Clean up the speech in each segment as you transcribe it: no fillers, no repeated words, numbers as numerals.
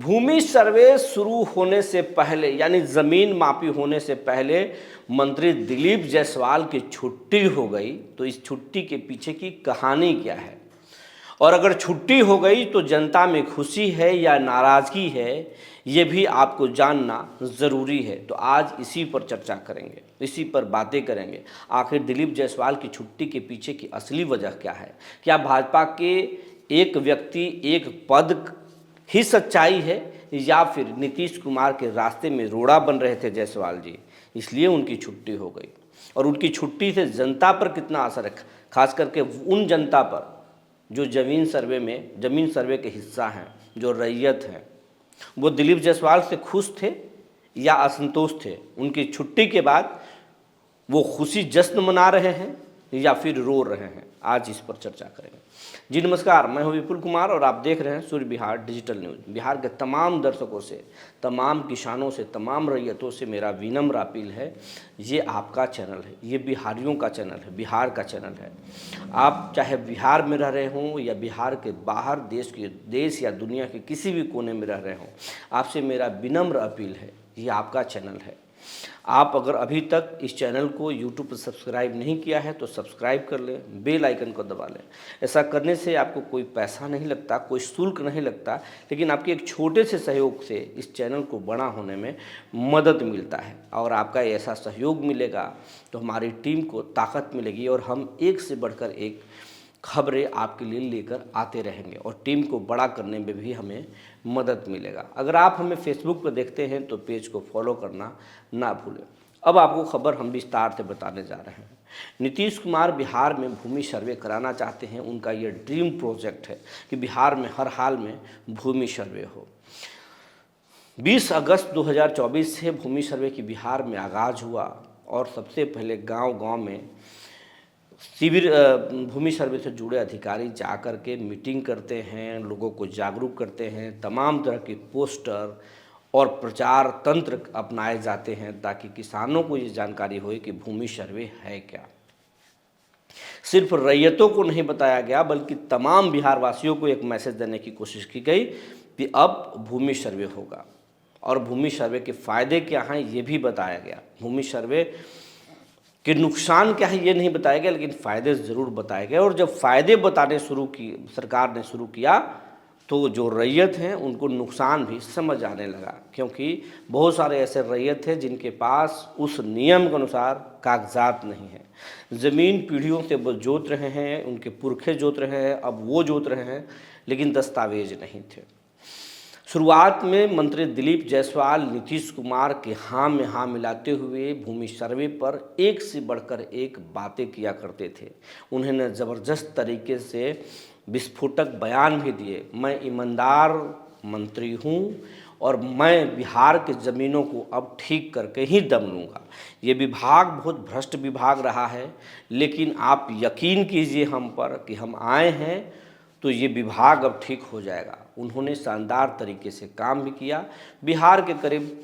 भूमि सर्वे शुरू होने से पहले यानी ज़मीन मापी होने से पहले मंत्री दिलीप जायसवाल की छुट्टी हो गई, तो इस छुट्टी के पीछे की कहानी क्या है, और अगर छुट्टी हो गई तो जनता में खुशी है या नाराज़गी है, ये भी आपको जानना ज़रूरी है। तो आज इसी पर चर्चा करेंगे, इसी पर बातें करेंगे। आखिर दिलीप जायसवाल की छुट्टी के पीछे की असली वजह क्या है? क्या भाजपा के एक व्यक्ति एक पद ही सच्चाई है, या फिर नीतीश कुमार के रास्ते में रोड़ा बन रहे थे जायसवाल जी, इसलिए उनकी छुट्टी हो गई? और उनकी छुट्टी से जनता पर कितना असर है, खास करके उन जनता पर जो ज़मीन सर्वे के हिस्सा हैं, जो रैयत हैं, वो दिलीप जायसवाल से खुश थे या असंतोष थे? उनकी छुट्टी के बाद वो खुशी जश्न मना रहे हैं या फिर रो रहे हैं? आज इस पर चर्चा करेंगे। जी नमस्कार, मैं हूं विपुल कुमार और आप देख रहे हैं सूर्य बिहार डिजिटल न्यूज़। बिहार के तमाम दर्शकों से, तमाम किसानों से, तमाम रैयतों से मेरा विनम्र अपील है, ये आपका चैनल है, ये बिहारियों का चैनल है, बिहार का चैनल है। आप चाहे बिहार में रह रहे हों या बिहार के बाहर देश या दुनिया के किसी भी कोने में रह रहे हों, आपसे मेरा विनम्र अपील है, ये आपका चैनल है। आप अगर अभी तक इस चैनल को YouTube पर सब्सक्राइब नहीं किया है तो सब्सक्राइब कर लें, बेल आइकन को दबा लें। ऐसा करने से आपको कोई पैसा नहीं लगता, कोई शुल्क नहीं लगता, लेकिन आपके एक छोटे से सहयोग से इस चैनल को बड़ा होने में मदद मिलता है। और आपका ऐसा सहयोग मिलेगा तो हमारी टीम को ताकत मिलेगी और हम एक से बढ़कर एक खबरें आपके लिए लेकर आते रहेंगे और टीम को बड़ा करने में भी हमें मदद मिलेगा। अगर आप हमें फेसबुक पर देखते हैं तो पेज को फॉलो करना ना भूलें। अब आपको खबर हम विस्तार से बताने जा रहे हैं। नीतीश कुमार बिहार में भूमि सर्वे कराना चाहते हैं। उनका ये ड्रीम प्रोजेक्ट है कि बिहार में हर हाल में भूमि सर्वे हो। 20 अगस्त 2024 से भूमि सर्वे की बिहार में आगाज़ हुआ और सबसे पहले गांव-गांव में शिविर भूमि सर्वे से जुड़े अधिकारी जा कर के मीटिंग करते हैं, लोगों को जागरूक करते हैं, तमाम तरह के पोस्टर और प्रचार तंत्र अपनाए जाते हैं ताकि किसानों को ये जानकारी हो कि भूमि सर्वे है क्या। सिर्फ रैयतों को नहीं बताया गया बल्कि तमाम बिहार वासियों को एक मैसेज देने की कोशिश की गई कि अब भूमि सर्वे होगा और भूमि सर्वे के फ़ायदे क्या हैं ये भी बताया गया। भूमि सर्वे कि नुकसान क्या है ये नहीं बताया गया, लेकिन फ़ायदे ज़रूर बताए गए। और जब फ़ायदे बताने सरकार ने शुरू किया तो जो रैयत हैं उनको नुकसान भी समझ आने लगा, क्योंकि बहुत सारे ऐसे रैयत थे जिनके पास उस नियम के अनुसार कागजात नहीं हैं। ज़मीन पीढ़ियों से वो जोत रहे हैं, उनके पुरखे जोत रहे हैं, अब वो जोत रहे हैं, लेकिन दस्तावेज नहीं थे। शुरुआत में मंत्री दिलीप जायसवाल नीतीश कुमार के हाँ में हाँ मिलाते हुए भूमि सर्वे पर एक से बढ़कर एक बातें किया करते थे। उन्होंने ज़बरदस्त तरीके से विस्फोटक बयान भी दिए। मैं ईमानदार मंत्री हूँ और मैं बिहार के ज़मीनों को अब ठीक करके ही दम लूँगा। ये विभाग बहुत भ्रष्ट विभाग रहा है, लेकिन आप यकीन कीजिए हम पर कि हम आए हैं तो ये विभाग अब ठीक हो जाएगा। उन्होंने शानदार तरीके से काम भी किया। बिहार के करीब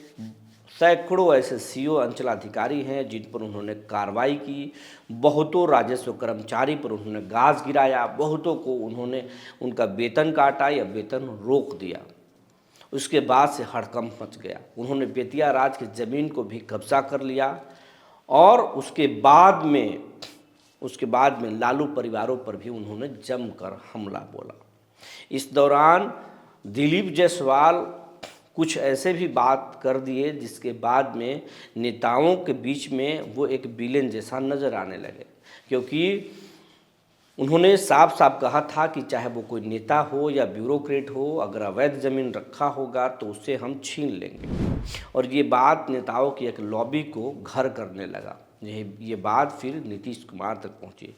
सैकड़ों ऐसे सीओ अंचलाधिकारी हैं जिन पर उन्होंने कार्रवाई की। बहुतों राजस्व कर्मचारी पर उन्होंने गाज गिराया, बहुतों को उन्होंने उनका वेतन काटा या वेतन रोक दिया। उसके बाद से हड़कंप मच गया। उन्होंने बेतिया राज की ज़मीन को भी कब्जा कर लिया और उसके बाद में लालू परिवारों पर भी उन्होंने जमकर हमला बोला। इस दौरान दिलीप जायसवाल कुछ ऐसे भी बात कर दिए जिसके बाद में नेताओं के बीच में वो एक विलेन जैसा नज़र आने लगे, क्योंकि उन्होंने साफ साफ कहा था कि चाहे वो कोई नेता हो या ब्यूरोक्रेट हो, अगर अवैध ज़मीन रखा होगा तो उससे हम छीन लेंगे। और ये बात नेताओं की एक लॉबी को घर करने लगा। ये बात फिर नीतीश कुमार तक पहुंची।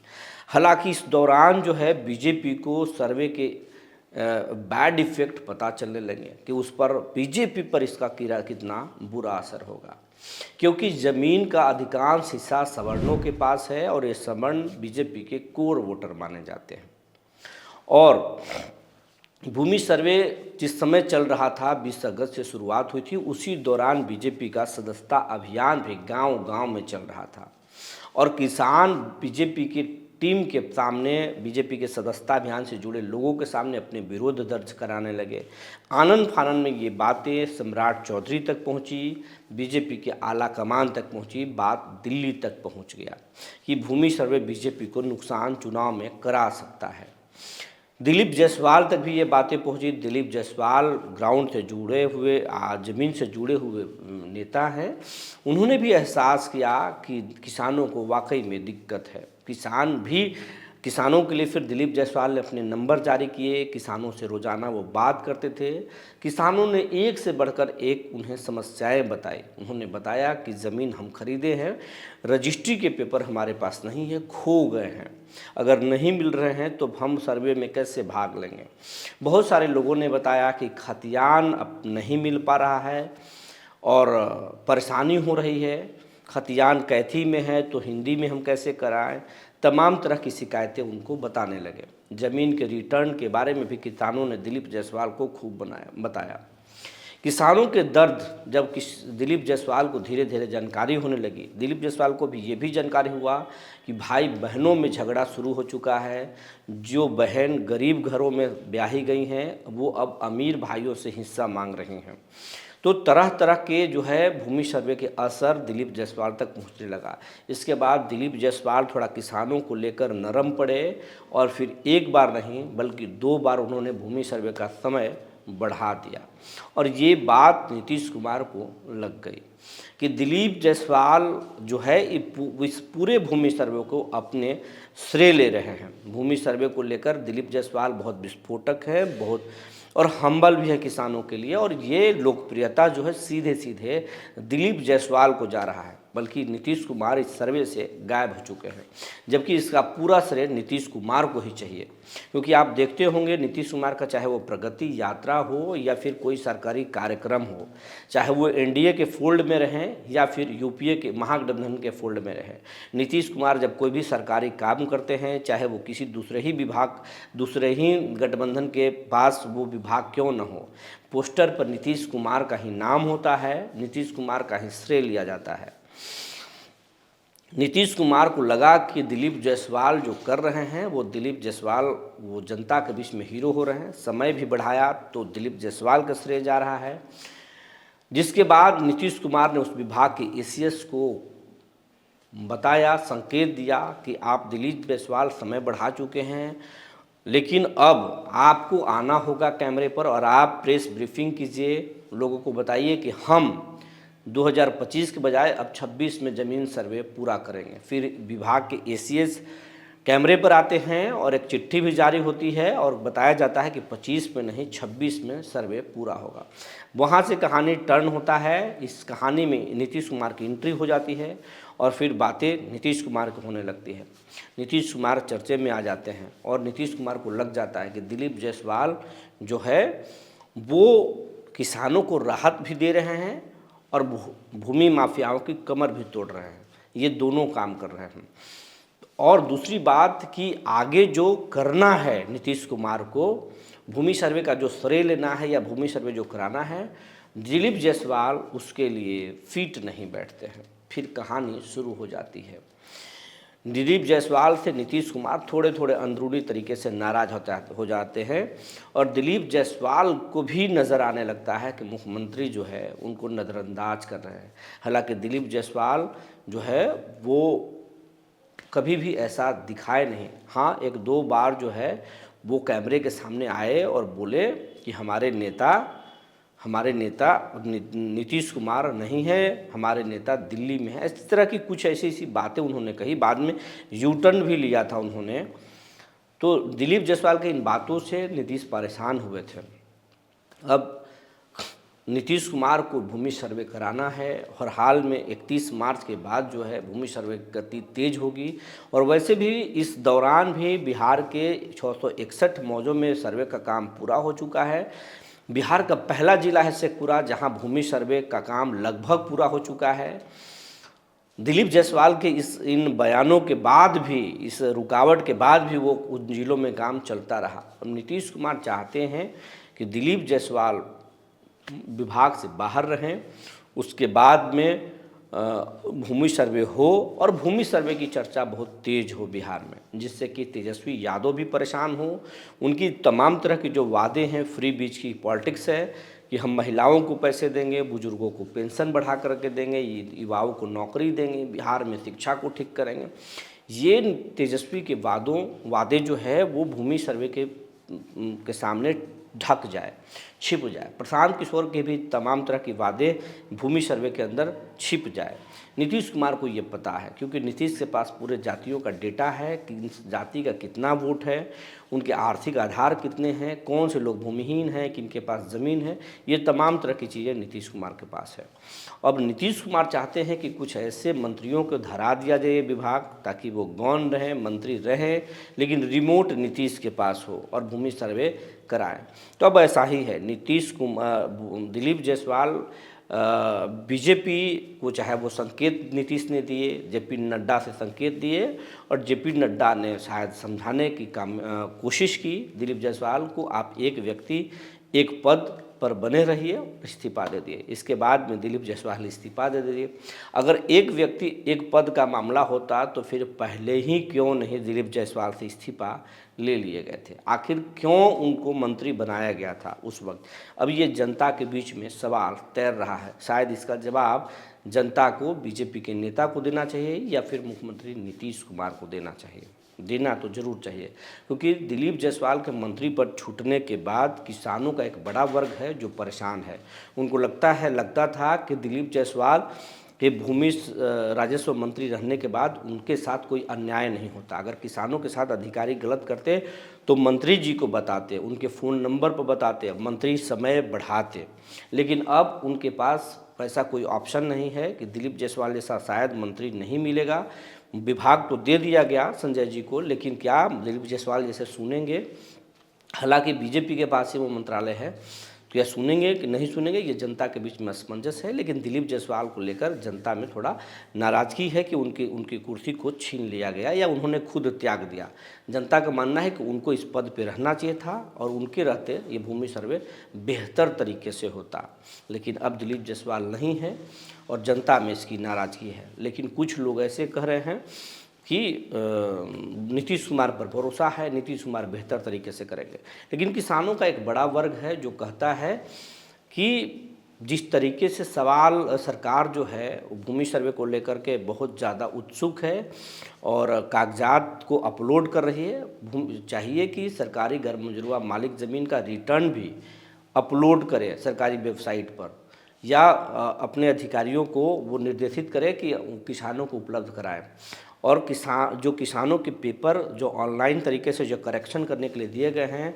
हालांकि इस दौरान जो है बीजेपी को सर्वे के बैड इफ़ेक्ट पता चलने लगे कि उस पर बीजेपी पर इसका कितना बुरा असर होगा, क्योंकि ज़मीन का अधिकांश हिस्सा सवर्णों के पास है और ये सवर्ण बीजेपी के कोर वोटर माने जाते हैं। और भूमि सर्वे जिस समय चल रहा था, 20 अगस्त से शुरुआत हुई थी, उसी दौरान बीजेपी का सदस्यता अभियान भी गांव-गांव में चल रहा था और किसान बीजेपी के टीम के सामने, बीजेपी के सदस्यता अभियान से जुड़े लोगों के सामने अपने विरोध दर्ज कराने लगे। आनन फानन में ये बातें सम्राट चौधरी तक पहुंची, बीजेपी के आला कमान तक पहुंची, बात दिल्ली तक पहुंच गया कि भूमि सर्वे बीजेपी को नुकसान चुनाव में करा सकता है। दिलीप जायसवाल तक भी ये बातें पहुंची। दिलीप जायसवाल ग्राउंड से जुड़े हुए, ज़मीन से जुड़े हुए नेता हैं। उन्होंने भी एहसास किया कि किसानों को वाकई में दिक्कत है। किसानों के लिए फिर दिलीप जायसवाल ने अपने नंबर जारी किए। किसानों से रोज़ाना वो बात करते थे। किसानों ने एक से बढ़कर एक उन्हें समस्याएं बताई। उन्होंने बताया कि ज़मीन हम खरीदे हैं, रजिस्ट्री के पेपर हमारे पास नहीं है, खो गए हैं, अगर नहीं मिल रहे हैं तो हम सर्वे में कैसे भाग लेंगे। बहुत सारे लोगों ने बताया कि खतियान अब नहीं मिल पा रहा है और परेशानी हो रही है। खतियान कैथी में है तो हिंदी में हम कैसे कराएं। तमाम तरह की शिकायतें उनको बताने लगे। ज़मीन के रिटर्न के बारे में भी किसानों ने दिलीप जायसवाल को खूब बताया। किसानों के दर्द जब दिलीप जायसवाल को धीरे धीरे जानकारी होने लगी, दिलीप जायसवाल को भी ये भी जानकारी हुआ कि भाई बहनों में झगड़ा शुरू हो चुका है। जो बहन गरीब घरों में ब्याही गई हैं वो अब अमीर भाइयों से हिस्सा मांग रही हैं। तो तरह तरह के जो है भूमि सर्वे के असर दिलीप जायसवाल तक पहुंचने लगा। इसके बाद दिलीप जायसवाल थोड़ा किसानों को लेकर नरम पड़े और फिर एक बार नहीं बल्कि 2 बार उन्होंने भूमि सर्वे का समय बढ़ा दिया। और ये बात नीतीश कुमार को लग गई कि दिलीप जायसवाल जो है इस पूरे भूमि सर्वे को अपने श्रेय ले रहे हैं। भूमि सर्वे को लेकर दिलीप जायसवाल बहुत विस्फोटक है, बहुत और हम्बल भी है किसानों के लिए। और ये लोकप्रियता जो है सीधे सीधे दिलीप जायसवाल को जा रहा है, बल्कि नीतीश कुमार इस सर्वे से गायब हो चुके हैं, जबकि इसका पूरा श्रेय नीतीश कुमार को ही चाहिए। क्योंकि आप देखते होंगे नीतीश कुमार का चाहे वो प्रगति यात्रा हो या फिर कोई सरकारी कार्यक्रम हो, चाहे वो एनडीए के फोल्ड में रहें या फिर यूपीए के महागठबंधन के फोल्ड में रहें, नीतीश कुमार जब कोई भी सरकारी काम करते हैं, चाहे वो किसी दूसरे ही गठबंधन के पास वो विभाग क्यों न हो, पोस्टर पर नीतीश कुमार का ही नाम होता है, नीतीश कुमार का ही श्रेय लिया जाता है। नीतीश कुमार को लगा कि दिलीप जायसवाल जो कर रहे हैं दिलीप जायसवाल वो जनता के बीच में हीरो हो रहे हैं। समय भी बढ़ाया तो दिलीप जायसवाल का श्रेय जा रहा है। जिसके बाद नीतीश कुमार ने उस विभाग के एसीएस को बताया, संकेत दिया कि आप दिलीप जायसवाल समय बढ़ा चुके हैं, लेकिन अब आपको आना होगा कैमरे पर और आप प्रेस ब्रीफिंग कीजिए, लोगों को बताइए कि हम 2025 के बजाय अब 26 में ज़मीन सर्वे पूरा करेंगे। फिर विभाग के एसीएस कैमरे पर आते हैं और एक चिट्ठी भी जारी होती है और बताया जाता है कि 25 में नहीं 26 में सर्वे पूरा होगा। वहाँ से कहानी टर्न होता है। इस कहानी में नीतीश कुमार की एंट्री हो जाती है और फिर बातें नीतीश कुमार को होने लगती है। नीतीश कुमार चर्चे में आ जाते हैं और नीतीश कुमार को लग जाता है कि दिलीप जायसवाल जो है वो किसानों को राहत भी दे रहे हैं और भूमि माफियाओं की कमर भी तोड़ रहे हैं। ये दोनों काम कर रहे हैं। और दूसरी बात कि आगे जो करना है नीतीश कुमार को, भूमि सर्वे का जो श्रेय लेना है या भूमि सर्वे जो कराना है, दिलीप जायसवाल उसके लिए फिट नहीं बैठते हैं। फिर कहानी शुरू हो जाती है। दिलीप जायसवाल से नीतीश कुमार थोड़े थोड़े अंदरूनी तरीके से नाराज़ हो जाते हैं और दिलीप जायसवाल को भी नज़र आने लगता है कि मुख्यमंत्री जो है उनको नज़रअंदाज कर रहे हैं। हालांकि दिलीप जायसवाल जो है वो कभी भी ऐसा दिखाए नहीं। हाँ, 1-2 बार जो है वो कैमरे के सामने आए और बोले कि हमारे नेता नीतीश कुमार नहीं है, हमारे नेता दिल्ली में है। इस तरह की कुछ ऐसी बातें उन्होंने कही। बाद में यू टर्न भी लिया था उन्होंने। तो दिलीप जायसवाल की इन बातों से नीतीश परेशान हुए थे। अब नीतीश कुमार को भूमि सर्वे कराना है और हाल में 31 मार्च के बाद जो है भूमि सर्वे की गति तेज होगी। और वैसे भी इस दौरान भी बिहार के 661 मौजों में सर्वे का काम पूरा हो चुका है। बिहार का पहला जिला है शेखपुरा, जहां भूमि सर्वे का काम लगभग पूरा हो चुका है। दिलीप जायसवाल के इन बयानों के बाद भी, इस रुकावट के बाद भी वो उन जिलों में काम चलता रहा। और नीतीश कुमार चाहते हैं कि दिलीप जायसवाल विभाग से बाहर रहें, उसके बाद में भूमि सर्वे हो और भूमि सर्वे की चर्चा बहुत तेज हो बिहार में, जिससे कि तेजस्वी यादव भी परेशान हो। उनकी तमाम तरह के जो वादे हैं, फ्री बीज की पॉलिटिक्स है कि हम महिलाओं को पैसे देंगे, बुजुर्गों को पेंशन बढ़ा करके देंगे, युवाओं को नौकरी देंगे, बिहार में शिक्षा को ठीक करेंगे। ये तेजस्वी के वादे जो है वो भूमि सर्वे के सामने ढक जाए, छिप जाए। प्रशांत किशोर के भी तमाम तरह के वादे भूमि सर्वे के अंदर छिप जाए। नीतीश कुमार को ये पता है, क्योंकि नीतीश के पास पूरे जातियों का डेटा है कि इस जाति का कितना वोट है, उनके आर्थिक आधार कितने हैं, कौन से लोग भूमिहीन हैं, किनके पास ज़मीन है, ये तमाम तरह की चीज़ें नीतीश कुमार के पास है। अब नीतीश कुमार चाहते हैं कि कुछ ऐसे मंत्रियों को धरा दिया जाए विभाग, ताकि वो गौन रहे, मंत्री रहे, लेकिन रिमोट नीतीश के पास हो और भूमि सर्वे कराएं। तो अब ऐसा ही है, दिलीप जायसवाल बीजेपी को चाहे वो संकेत नीतीश ने दिए, जेपी नड्डा से संकेत दिए, और जेपी नड्डा ने शायद समझाने की कोशिश की दिलीप जायसवाल को, आप एक व्यक्ति एक पद पर बने रहिए, इस्तीफा दे दिए। इसके बाद में दिलीप जायसवाल इस्तीफा दे दिए। अगर एक व्यक्ति एक पद का मामला होता तो फिर पहले ही क्यों नहीं दिलीप जायसवाल से इस्तीफा ले लिए गए थे, आखिर क्यों उनको मंत्री बनाया गया था उस वक्त। अब ये जनता के बीच में सवाल तैर रहा है, शायद इसका जवाब जनता को, बीजेपी के नेता को देना चाहिए या फिर मुख्यमंत्री नीतीश कुमार को देना चाहिए। देना तो जरूर चाहिए, क्योंकि दिलीप जायसवाल के मंत्री पद छूटने के बाद किसानों का एक बड़ा वर्ग है जो परेशान है। उनको लगता था कि दिलीप जायसवाल के भूमि राजस्व मंत्री रहने के बाद उनके साथ कोई अन्याय नहीं होता। अगर किसानों के साथ अधिकारी गलत करते तो मंत्री जी को बताते, उनके फ़ोन नंबर पर बताते, मंत्री समय बढ़ाते। लेकिन अब उनके पास ऐसा कोई ऑप्शन नहीं है कि दिलीप जायसवाल जैसा शायद मंत्री नहीं मिलेगा। विभाग तो दे दिया गया संजय जी को, लेकिन क्या दिलीप जायसवाल जैसे सुनेंगे? हालांकि बीजेपी के पास ही वो मंत्रालय है, तो यह सुनेंगे कि नहीं सुनेंगे, ये जनता के बीच में असमंजस है। लेकिन दिलीप जायसवाल को लेकर जनता में थोड़ा नाराज़गी है कि उनकी कुर्सी को छीन लिया गया या उन्होंने खुद त्याग दिया। जनता का मानना है कि उनको इस पद पे रहना चाहिए था और उनके रहते ये भूमि सर्वे बेहतर तरीके से होता। लेकिन अब दिलीप जायसवाल नहीं है और जनता में इसकी नाराज़गी है। लेकिन कुछ लोग ऐसे कह रहे हैं कि नीतीश कुमार पर भरोसा है, नीतीश कुमार बेहतर तरीके से करेंगे। लेकिन किसानों का एक बड़ा वर्ग है जो कहता है कि जिस तरीके से सवाल सरकार जो है भूमि सर्वे को लेकर के बहुत ज़्यादा उत्सुक है और कागजात को अपलोड कर रही है, चाहिए कि सरकारी गैरमजुर्वा मालिक ज़मीन का रिटर्न भी अपलोड करे सरकारी वेबसाइट पर, या अपने अधिकारियों को वो निर्देशित करे कि किसानों को उपलब्ध कराएं। और किसानों के पेपर जो ऑनलाइन तरीके से जो करेक्शन करने के लिए दिए गए हैं,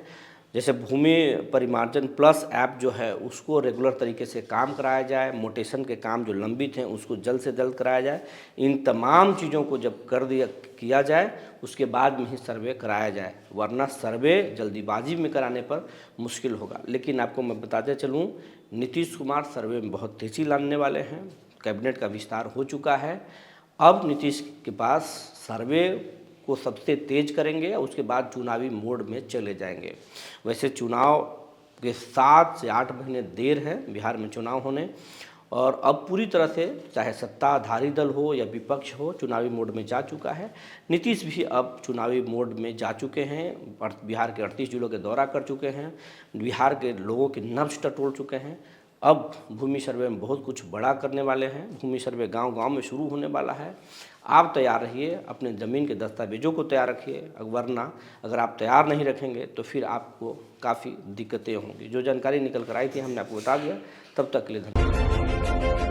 जैसे भूमि परिमार्जन प्लस ऐप जो है उसको रेगुलर तरीके से काम कराया जाए, मोटेशन के काम जो लंबित हैं उसको जल्द से जल्द कराया जाए। इन तमाम चीज़ों को जब किया जाए उसके बाद में ही सर्वे कराया जाए, वरना सर्वे जल्दीबाजी में कराने पर मुश्किल होगा। लेकिन आपको मैं बताते चलूँ, नीतीश कुमार सर्वे में बहुत तेज़ी लाने वाले हैं, कैबिनेट का विस्तार हो चुका है। अब नीतीश के पास सर्वे को सबसे तेज करेंगे और उसके बाद चुनावी मोड में चले जाएंगे। वैसे चुनाव के 7 से 8 महीने देर है बिहार में चुनाव होने, और अब पूरी तरह से चाहे सत्ताधारी दल हो या विपक्ष हो चुनावी मोड में जा चुका है। नीतीश भी अब चुनावी मोड में जा चुके हैं, बिहार के 38 जिलों के दौरा कर चुके हैं, बिहार के लोगों के नब्ज टटोल चुके हैं। अब भूमि सर्वे में बहुत कुछ बड़ा करने वाले हैं। भूमि सर्वे गांव-गांव में शुरू होने वाला है। आप तैयार रहिए, अपने ज़मीन के दस्तावेजों को तैयार रखिए, वरना अगर आप तैयार नहीं रखेंगे तो फिर आपको काफ़ी दिक्कतें होंगी। जो जानकारी निकल कर आई थी हमने आपको बता दिया। तब तक के लिए धन्यवाद।